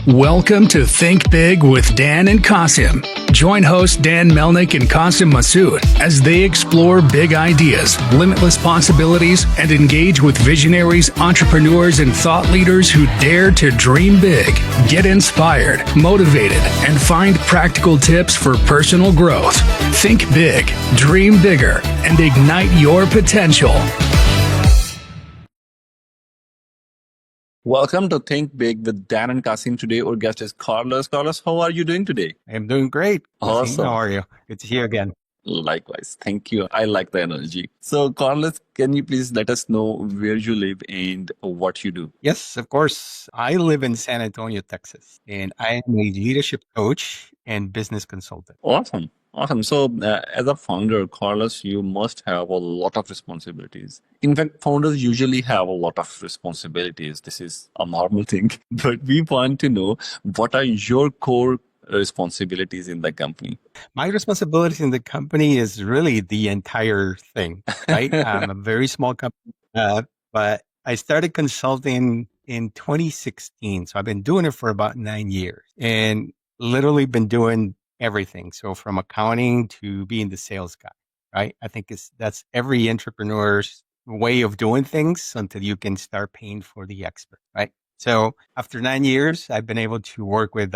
Welcome to Think Big with Dan and Qasim. Join hosts Dan Melnick and Qasim Masood as they explore big ideas, limitless possibilities, and engage with visionaries, entrepreneurs, and thought leaders who dare to dream big. Get inspired, motivated, and find practical tips for personal growth. Think big, dream bigger, and ignite your potential. Welcome to Think Big with Dan and Kasim. Today, our guest is Carlos. Carlos, how are you doing today? I'm doing great. Awesome. How are you? Good to see you again. Likewise. Thank you. I like the energy. So, Carlos, can you please let us know where you live and what you do? Yes, of course. I live in San Antonio, Texas, and I am a leadership coach and business consultant. Awesome. Awesome. So, as a founder, Carlos, you must have a lot of responsibilities. In fact, founders usually have a lot of responsibilities. This is a normal thing. But we want to know, what are your core responsibilities in the company? My responsibility in the company is really the entire thing, right? I'm a very small company, but I started consulting in 2016. So I've been doing it for about 9 years and literally been doing everything. So from accounting to being the sales guy, right? I think that's every entrepreneur's way of doing things until you can start paying for the expert, right? So after 9 years, I've been able to work with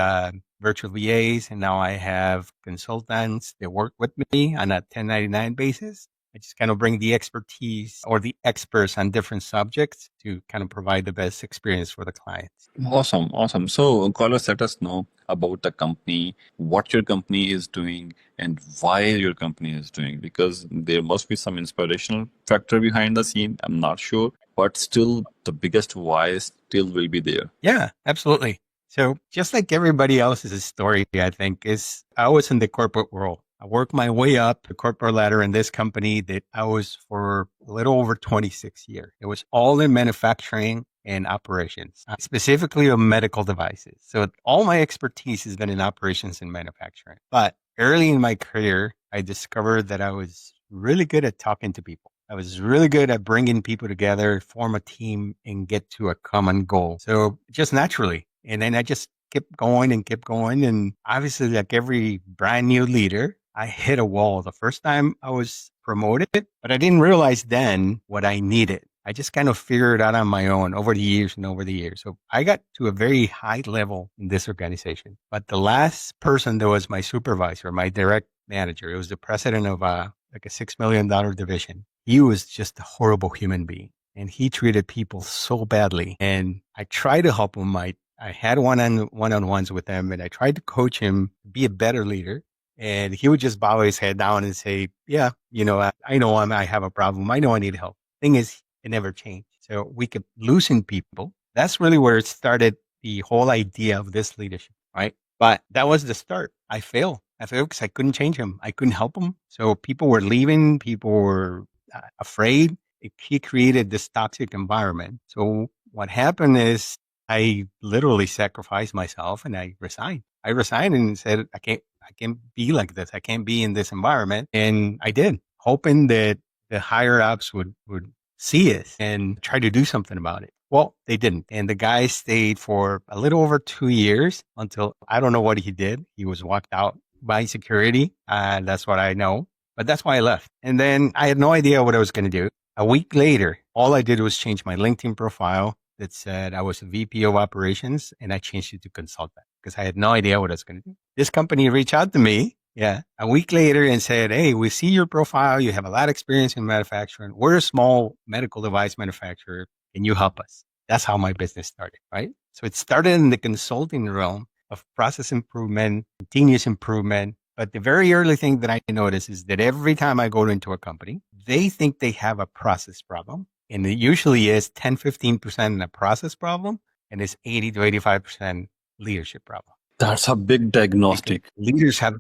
virtual VAs, and now I have consultants that work with me on a 1099 basis. I just kind of bring the expertise or the experts on different subjects to kind of provide the best experience for the clients. Awesome, awesome. So, Carlos, let us know about the company, what your company is doing, and why your company is doing. Because there must be some inspirational factor behind the scene. I'm not sure, but still, the biggest why still will be there. Yeah, absolutely. So just like everybody else's story, I think, is I was in the corporate world. I worked my way up the corporate ladder in this company that I was for a little over 26 years. It was all in manufacturing and operations, specifically on medical devices. So all my expertise has been in operations and manufacturing. But early in my career, I discovered that I was really good at talking to people. I was really good at bringing people together, form a team, and get to a common goal. So just naturally. And then I just kept going and kept going. And obviously, like every brand new leader, I hit a wall the first time I was promoted, but I didn't realize then what I needed. I just kind of figured it out on my own over the years and over the years. So I got to a very high level in this organization. But the last person that was my supervisor, my direct manager, it was the president of like a $6 million division. He was just a horrible human being, and he treated people so badly. And I tried to help him. I had one-on-ones with him, and I tried to coach him to be a better leader. And he would just bow his head down and say, yeah, I know I have a problem. I know I need help. Thing is, it never changed. So we could loosen people. That's really where it started, the whole idea of this leadership, right? But that was the start. I failed because I couldn't change him. I couldn't help him. So people were leaving. People were afraid. He created this toxic environment. So what happened is I literally sacrificed myself and I resigned. I resigned and said, I can't be like this. I can't be in this environment. And I did, hoping that the higher ups would see it and try to do something about it. Well, they didn't. And the guy stayed for a little over 2 years until I don't know what he did. He was walked out by security. That's what I know. But that's why I left. And then I had no idea what I was going to do. A week later, all I did was change my LinkedIn profile that said I was a VP of operations, and I changed it to consultant because I had no idea what I was going to do. This company reached out to me, a week later and said, hey, we see your profile. You have a lot of experience in manufacturing. We're a small medical device manufacturer. Can you help us? That's how my business started, right? So it started in the consulting realm of process improvement, continuous improvement. But the very early thing that I notice is that every time I go into a company, they think they have a process problem. And it usually is 10, 15% a process problem, and it's 80 to 85% leadership problem. That's a big diagnostic. Leaders have,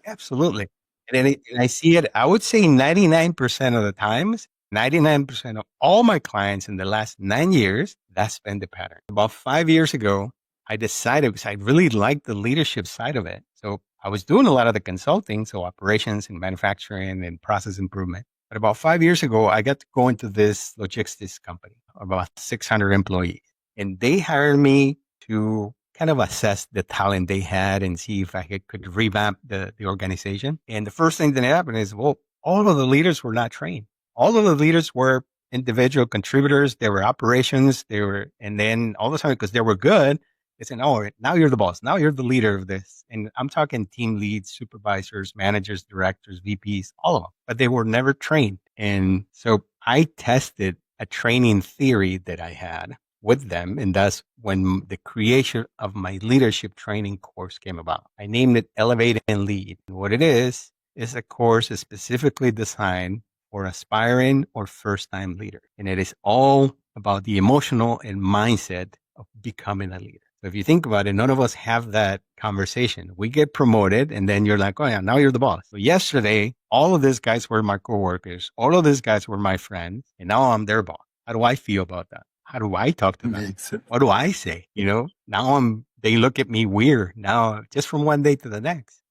absolutely. And I see it, I would say 99% of the times, 99% of all my clients in the last 9 years, that's been the pattern. About 5 years ago, I decided, because I really liked the leadership side of it. So I was doing a lot of the consulting, so operations and manufacturing and process improvement. But about 5 years ago, I got to go into this logistics company, about 600 employees. And they hired me to kind of assess the talent they had and see if I could revamp the organization. And the first thing that happened is, well, all of the leaders were not trained. All of the leaders were individual contributors. They were operations. And then all of a sudden, because they were good, they said, oh, now you're the boss. Now you're the leader of this. And I'm talking team leads, supervisors, managers, directors, VPs, all of them, but they were never trained. And so I tested a training theory that I had with them. And that's when the creation of my leadership training course came about. I named it Elevate and Lead. And what it is a course specifically designed for aspiring or first-time leader. And it is all about the emotional and mindset of becoming a leader. So if you think about it, none of us have that conversation. We get promoted and then you're like, oh yeah, now you're the boss. So yesterday, all of these guys were my coworkers. All of these guys were my friends. And now I'm their boss. How do I feel about that? How do I talk to them? What do I say? Now they look at me weird now just from one day to the next.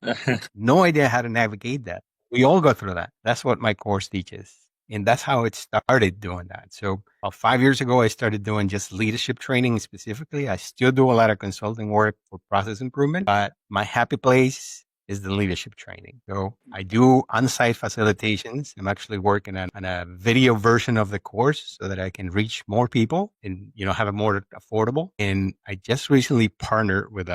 No idea how to navigate that. We all go through that. That's what my course teaches. And that's how it started doing that. So about 5 years ago, I started doing just leadership training specifically. I still do a lot of consulting work for process improvement, but my happy place is the leadership training. So I do on-site facilitations. I'm actually working on a video version of the course so that I can reach more people and, have it more affordable. And I just recently partnered with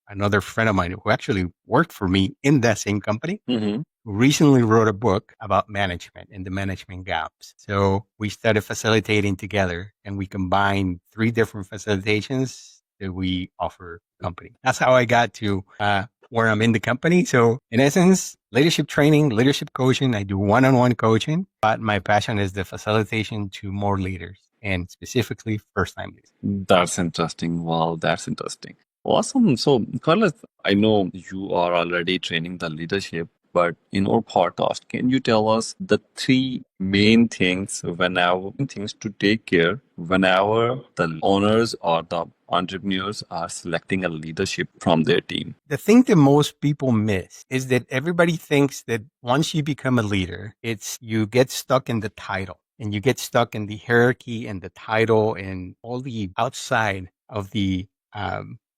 another friend of mine who actually worked for me in that same company. Mm-hmm. Recently wrote a book about management and the management gaps. So we started facilitating together and we combined 3 different facilitations that we offer company. That's how I got to where I'm in the company. So in essence, leadership training, leadership coaching, I do one-on-one coaching, but my passion is the facilitation to more leaders and specifically first-time leaders. That's interesting. Wow, that's interesting. Awesome. So, Carlos, I know you are already training the leadership, but in our podcast, can you tell us the 3 main things to take care whenever the owners or the entrepreneurs are selecting a leadership from their team? The thing that most people miss is that everybody thinks that once you become a leader, you get stuck in the title and you get stuck in the hierarchy and the title and all the outside of the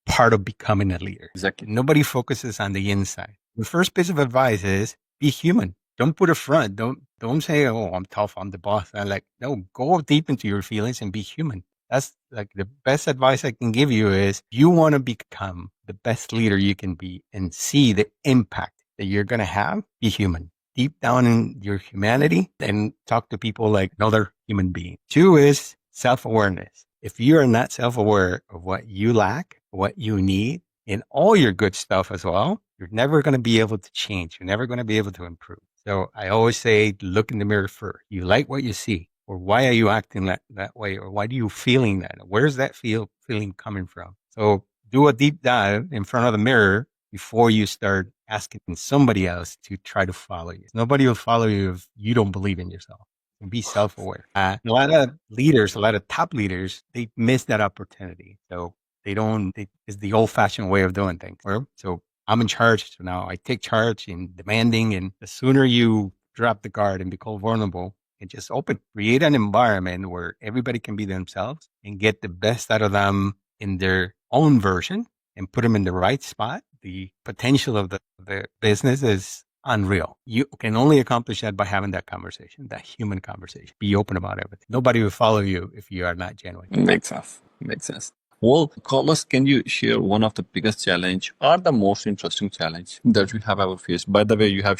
part of becoming a leader. Exactly. Nobody focuses on the inside. The first piece of advice is be human. Don't put a front. Don't say, oh, I'm tough, I'm the boss. No, go deep into your feelings and be human. That's like the best advice I can give you is you want to become the best leader you can be and see the impact that you're going to have, be human. Deep down in your humanity and talk to people like another human being. 2 is self-awareness. If you are not self-aware of what you lack, what you need, and all your good stuff as well, you're never going to be able to change. You're never going to be able to improve. So I always say, look in the mirror first. You like what you see, or why are you acting that way, or why do you feeling that? Where's that feeling coming from? So do a deep dive in front of the mirror before you start asking somebody else to try to follow you. Nobody will follow you if you don't believe in yourself. And be self-aware. A lot of leaders, a lot of top leaders, they miss that opportunity. So it's the old-fashioned way of doing things. So I'm in charge. So now I take charge in demanding. And the sooner you drop the guard and become vulnerable and just create an environment where everybody can be themselves and get the best out of them in their own version and put them in the right spot, the potential of the business is unreal. You can only accomplish that by having that conversation, that human conversation. Be open about everything. Nobody will follow you if you are not genuine. Makes sense. Well, Carlos, can you share one of the biggest challenge or the most interesting challenge that you have ever faced? By the way, you have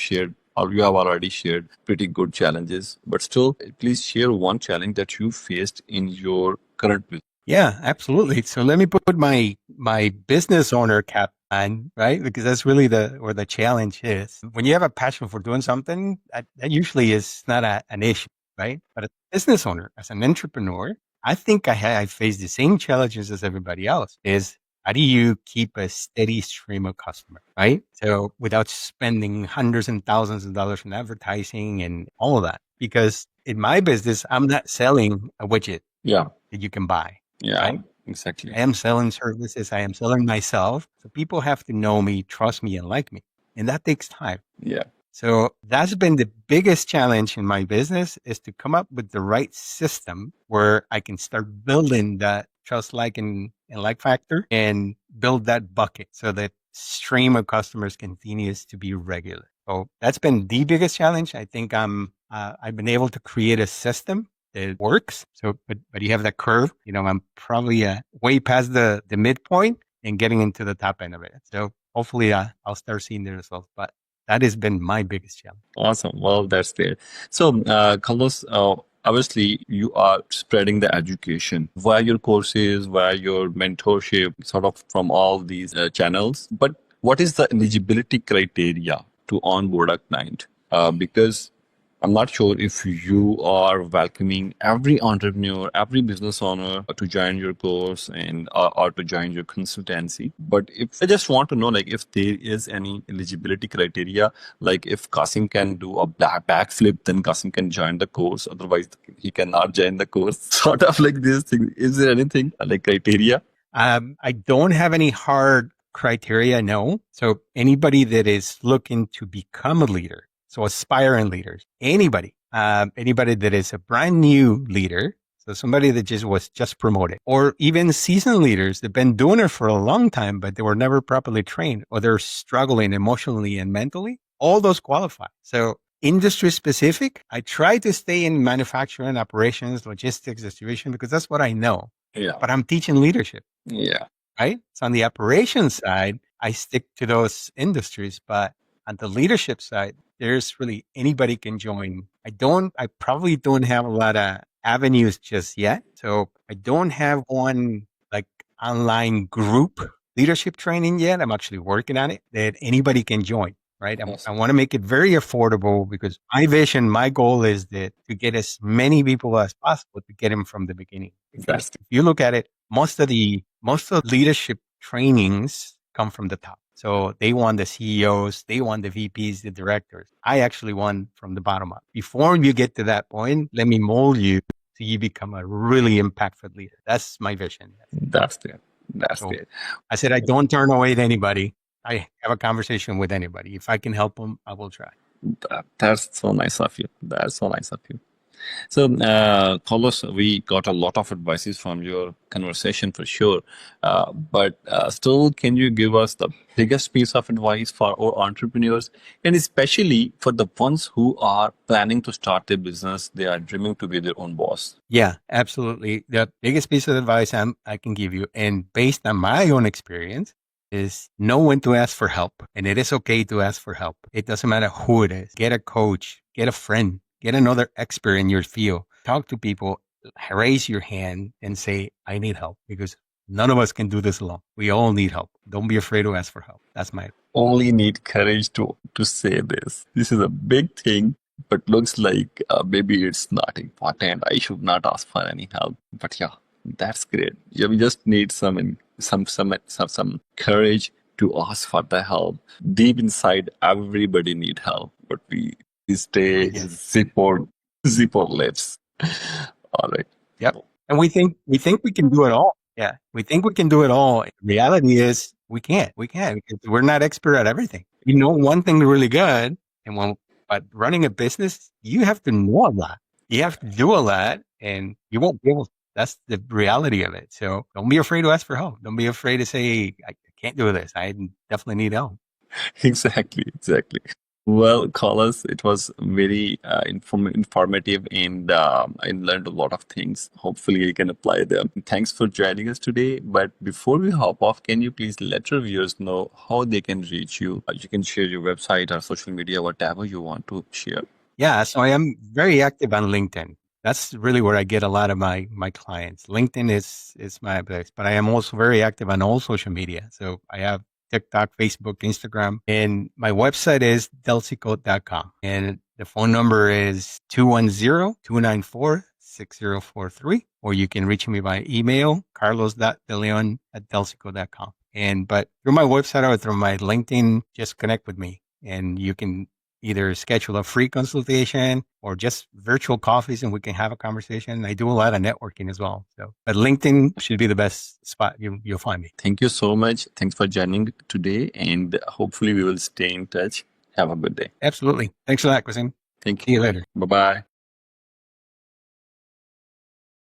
already shared pretty good challenges, but still, please share one challenge that you faced in your current business. Yeah, absolutely. So let me put my business owner cap on, right? Because that's really where the challenge is. When you have a passion for doing something, that usually is not an issue, right? But as a business owner, as an entrepreneur, I think I face the same challenges as everybody else. Is how do you keep a steady stream of customers, right? So without spending hundreds and thousands of dollars in advertising and all of that, because in my business, I'm not selling a widget that you can buy. Yeah, right? Exactly. I am selling services. I am selling myself. So people have to know me, trust me, and like me. And that takes time. Yeah. So that's been the biggest challenge in my business is to come up with the right system where I can start building that trust, like, and and like factor and build that bucket so that stream of customers continues to be regular. So that's been the biggest challenge. I think I've been able to create a system that works. So, but you have that curve. I'm probably way past the midpoint and getting into the top end of it. So hopefully I'll start seeing the results. But that has been my biggest challenge. Awesome. Well, that's great. So, Carlos, obviously, you are spreading the education via your courses, via your mentorship, sort of from all these channels. But what is the eligibility criteria to onboard a client? Because I'm not sure if you are welcoming every entrepreneur, every business owner to join your course and or to join your consultancy. But if I just want to know, like, if there is any eligibility criteria, like if Kasim can do a backflip, then Kasim can join the course. Otherwise, he cannot join the course. Sort of like this thing. Is there anything like criteria? I don't have any hard criteria, no. So anybody that is looking to become a leader, so aspiring leaders, anybody that is a brand new leader, so somebody that was just promoted, or even seasoned leaders that've been doing it for a long time, but they were never properly trained, or they're struggling emotionally and mentally, all those qualify. So industry specific, I try to stay in manufacturing, operations, logistics, distribution, because that's what I know. Yeah. But I'm teaching leadership. Yeah. Right? So on the operations side, I stick to those industries, but on the leadership side, there's really anybody can join. I probably don't have a lot of avenues just yet. So I don't have one like online group leadership training yet. I'm actually working on it that anybody can join. Right. I want to make it very affordable because my vision, my goal is that to get as many people as possible to get them from the beginning. If you look at it, most of leadership trainings come from the top. So they want the CEOs, they want the VPs, the directors. I actually want from the bottom up. Before you get to that point, let me mold you so you become a really impactful leader. That's my vision. That's good. That's good. I said, I don't turn away anybody. I have a conversation with anybody. If I can help them, I will try. That's so nice of you. That's so nice of you. So, Carlos, we got a lot of advices from your conversation for sure. But still, can you give us the biggest piece of advice for our entrepreneurs, and especially for the ones who are planning to start their business, they are dreaming to be their own boss? Yeah, absolutely. The biggest piece of advice I can give you, and based on my own experience, is know when to ask for help. And it is okay to ask for help. It doesn't matter who it is. Get a coach, get a friend, get another expert in your field. Talk to people, raise your hand and say, I need help, because none of us can do this alone. We all need help. Don't be afraid to ask for help. That's my only need courage to say this. This is a big thing, but looks like maybe it's not important. I should not ask for any help. But yeah, that's great. Yeah, we just need some courage to ask for the help. Deep inside, everybody need help, but we stay zip our lips. All right. Yep. And we think we can do it all. Yeah. We think we can do it all. Reality is we can't. We can't, because we're not expert at everything. You know one thing really good, but running a business, you have to know a lot. You have to do a lot, and you won't be able to. That's the reality of it. So don't be afraid to ask for help. Don't be afraid to say, I can't do this. I definitely need help. Exactly. Well, Carlos, it was very informative, and I learned a lot of things. Hopefully, I can apply them. Thanks for joining us today. But before we hop off, can you please let your viewers know how they can reach you? You can share your website or social media, whatever you want to share. Yeah, so I am very active on LinkedIn. That's really where I get a lot of my clients. LinkedIn is my place, but I am also very active on all social media. So I have TikTok, Facebook, Instagram, and my website is delsico.com. And the phone number is 210-294-6043, or you can reach me by email, carlos.deleon@delsico.com. But through my website or through my LinkedIn, just connect with me, and you can either schedule a free consultation or just virtual coffees, and we can have a conversation. I do a lot of networking as well. But LinkedIn should be the best spot you'll find me. Thank you so much. Thanks for joining today, and hopefully we will stay in touch. Have a good day. Absolutely. Thanks for that, Kasim. Thank you. See you later. Bye-bye.